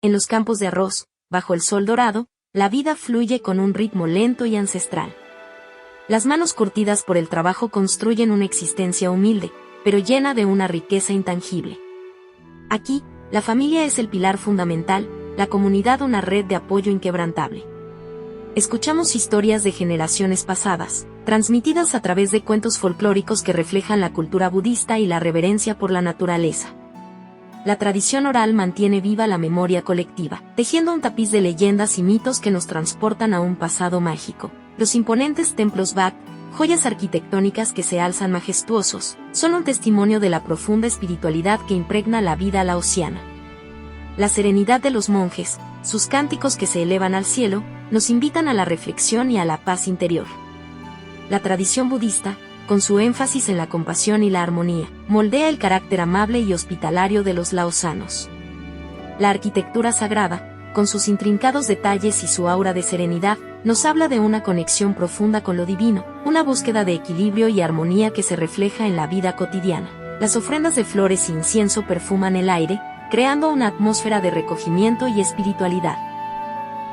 En los campos de arroz, bajo el sol dorado, la vida fluye con un ritmo lento y ancestral. Las manos curtidas por el trabajo construyen una existencia humilde, pero llena de una riqueza intangible. Aquí, la familia es el pilar fundamental, la comunidad una red de apoyo inquebrantable. Escuchamos historias de generaciones pasadas, transmitidas a través de cuentos folclóricos que reflejan la cultura budista y la reverencia por la naturaleza. La tradición oral mantiene viva la memoria colectiva, tejiendo un tapiz de leyendas y mitos que nos transportan a un pasado mágico. Los imponentes templos Wat, joyas arquitectónicas que se alzan majestuosos, son un testimonio de la profunda espiritualidad que impregna la vida laosiana. La serenidad de los monjes, sus cánticos que se elevan al cielo, nos invitan a la reflexión y a la paz interior. La tradición budista, con su énfasis en la compasión y la armonía, moldea el carácter amable y hospitalario de los laosanos. La arquitectura sagrada, con sus intrincados detalles y su aura de serenidad, nos habla de una conexión profunda con lo divino, una búsqueda de equilibrio y armonía que se refleja en la vida cotidiana. Las ofrendas de flores e incienso perfuman el aire, creando una atmósfera de recogimiento y espiritualidad.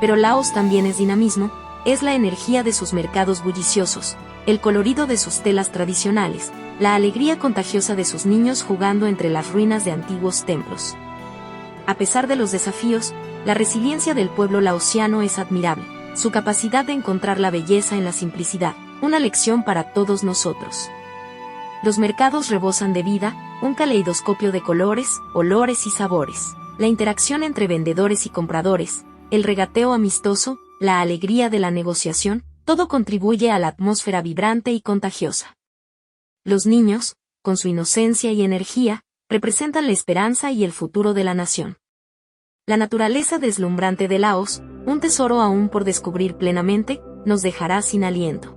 Pero Laos también es dinamismo, es la energía de sus mercados bulliciosos, el colorido de sus telas tradicionales, la alegría contagiosa de sus niños jugando entre las ruinas de antiguos templos. A pesar de los desafíos, la resiliencia del pueblo laosiano es admirable, su capacidad de encontrar la belleza en la simplicidad, una lección para todos nosotros. Los mercados rebosan de vida, un caleidoscopio de colores, olores y sabores. La interacción entre vendedores y compradores, el regateo amistoso, la alegría de la negociación, todo contribuye a la atmósfera vibrante y contagiosa. Los niños, con su inocencia y energía, representan la esperanza y el futuro de la nación. La naturaleza deslumbrante de Laos, un tesoro aún por descubrir plenamente, nos dejará sin aliento.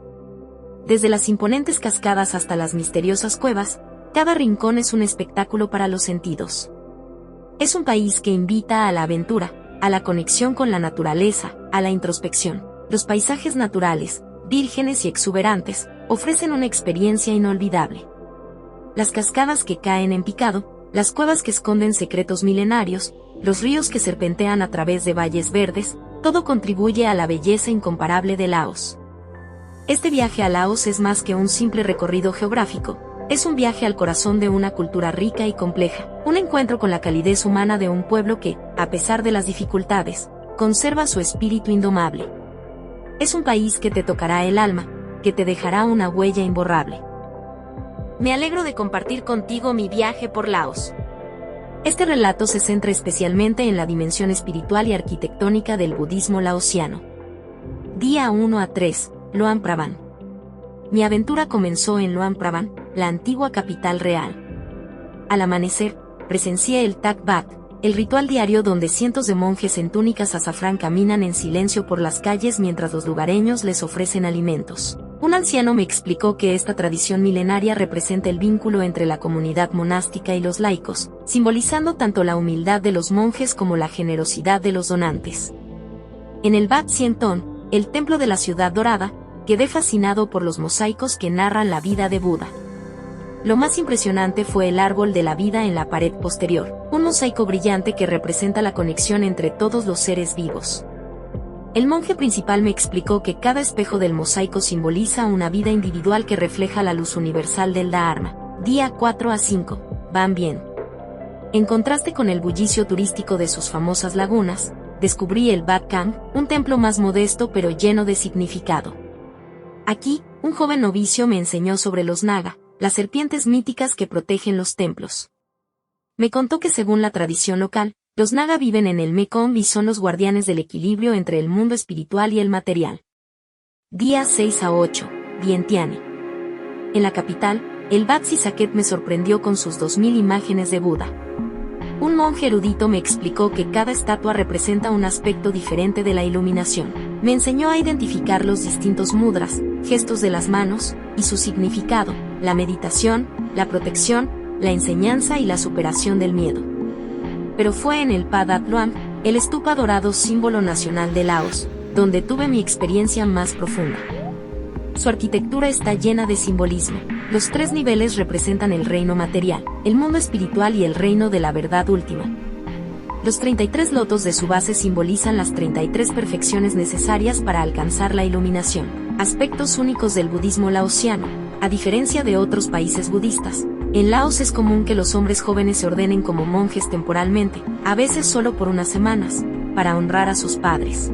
Desde las imponentes cascadas hasta las misteriosas cuevas, cada rincón es un espectáculo para los sentidos. Es un país que invita a la aventura, a la conexión con la naturaleza, a la introspección. Los paisajes naturales, vírgenes y exuberantes, ofrecen una experiencia inolvidable. Las cascadas que caen en picado, las cuevas que esconden secretos milenarios, los ríos que serpentean a través de valles verdes, todo contribuye a la belleza incomparable de Laos. Este viaje a Laos es más que un simple recorrido geográfico, es un viaje al corazón de una cultura rica y compleja, un encuentro con la calidez humana de un pueblo que, a pesar de las dificultades, conserva su espíritu indomable. Es un país que te tocará el alma, que te dejará una huella imborrable. Me alegro de compartir contigo mi viaje por Laos. Este relato se centra especialmente en la dimensión espiritual y arquitectónica del budismo laosiano. Día 1 a 3, Luang Prabang. Mi aventura comenzó en Luang Prabang, la antigua capital real. Al amanecer, presencié el Thak Bat, el ritual diario donde cientos de monjes en túnicas azafrán caminan en silencio por las calles mientras los lugareños les ofrecen alimentos. Un anciano me explicó que esta tradición milenaria representa el vínculo entre la comunidad monástica y los laicos, simbolizando tanto la humildad de los monjes como la generosidad de los donantes. En el Wat Sientong, el templo de la ciudad dorada, quedé fascinado por los mosaicos que narran la vida de Buda. Lo más impresionante fue el árbol de la vida en la pared posterior, un mosaico brillante que representa la conexión entre todos los seres vivos. El monje principal me explicó que cada espejo del mosaico simboliza una vida individual que refleja la luz universal del Dharma. Día 4 a 5, van bien. En contraste con el bullicio turístico de sus famosas lagunas, descubrí el Wat Kang, un templo más modesto pero lleno de significado. Aquí, un joven novicio me enseñó sobre los naga, las serpientes míticas que protegen los templos. Me contó que según la tradición local, los naga viven en el Mekong y son los guardianes del equilibrio entre el mundo espiritual y el material. Día 6 a 8, Vientiane. En la capital, el Wat Sisaket me sorprendió con sus 2000 imágenes de Buda. Un monje erudito me explicó que cada estatua representa un aspecto diferente de la iluminación. Me enseñó a identificar los distintos mudras, gestos de las manos, y su significado, la meditación, la protección, la enseñanza y la superación del miedo. Pero fue en el Padat Luang, el stupa dorado símbolo nacional de Laos, donde tuve mi experiencia más profunda. Su arquitectura está llena de simbolismo. Los 3 niveles representan el reino material, el mundo espiritual y el reino de la verdad última. Los 33 lotos de su base simbolizan las 33 perfecciones necesarias para alcanzar la iluminación, aspectos únicos del budismo laosiano. A diferencia de otros países budistas, en Laos es común que los hombres jóvenes se ordenen como monjes temporalmente, a veces solo por unas semanas, para honrar a sus padres.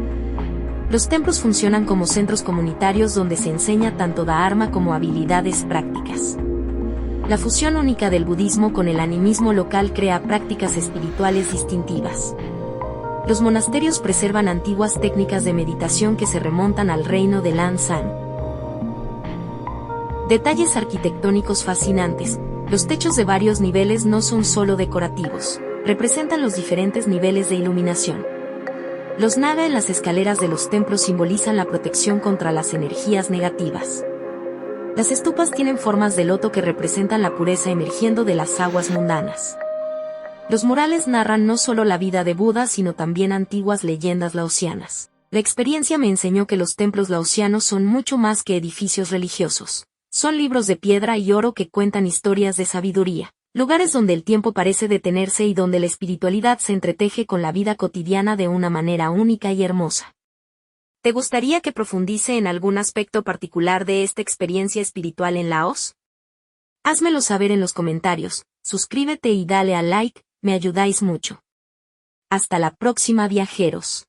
Los templos funcionan como centros comunitarios donde se enseña tanto dharma como habilidades prácticas. La fusión única del budismo con el animismo local crea prácticas espirituales distintivas. Los monasterios preservan antiguas técnicas de meditación que se remontan al reino de Lan Xang. Detalles arquitectónicos fascinantes. Los techos de varios niveles no son solo decorativos, representan los diferentes niveles de iluminación. Los naga en las escaleras de los templos simbolizan la protección contra las energías negativas. Las estupas tienen formas de loto que representan la pureza emergiendo de las aguas mundanas. Los murales narran no solo la vida de Buda sino también antiguas leyendas laosianas. La experiencia me enseñó que los templos laosianos son mucho más que edificios religiosos. Son libros de piedra y oro que cuentan historias de sabiduría. Lugares donde el tiempo parece detenerse y donde la espiritualidad se entreteje con la vida cotidiana de una manera única y hermosa. ¿Te gustaría que profundice en algún aspecto particular de esta experiencia espiritual en Laos? Házmelo saber en los comentarios, suscríbete y dale a like, me ayudáis mucho. Hasta la próxima, viajeros.